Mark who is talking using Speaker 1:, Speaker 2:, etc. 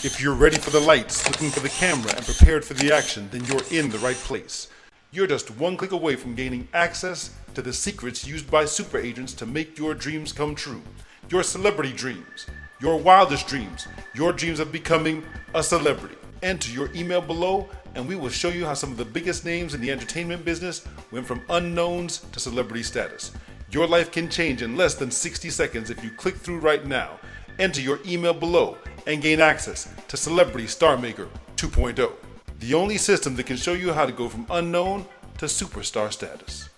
Speaker 1: If you're ready for the lights, looking for the camera, and prepared for the action, then you're in the right place. You're just one click away from gaining access to the secrets used by super agents to make your dreams come true. Your celebrity dreams, your wildest dreams, your dreams of becoming a celebrity. Enter your email below and we will show you how some of the biggest names in the entertainment business went from unknowns to celebrity status. Your life can change in less than 60 seconds if you click through right now. Enter your email below and gain access to Celebrity Star Maker 2.0, the only system that can show you how to go from unknown to superstar status.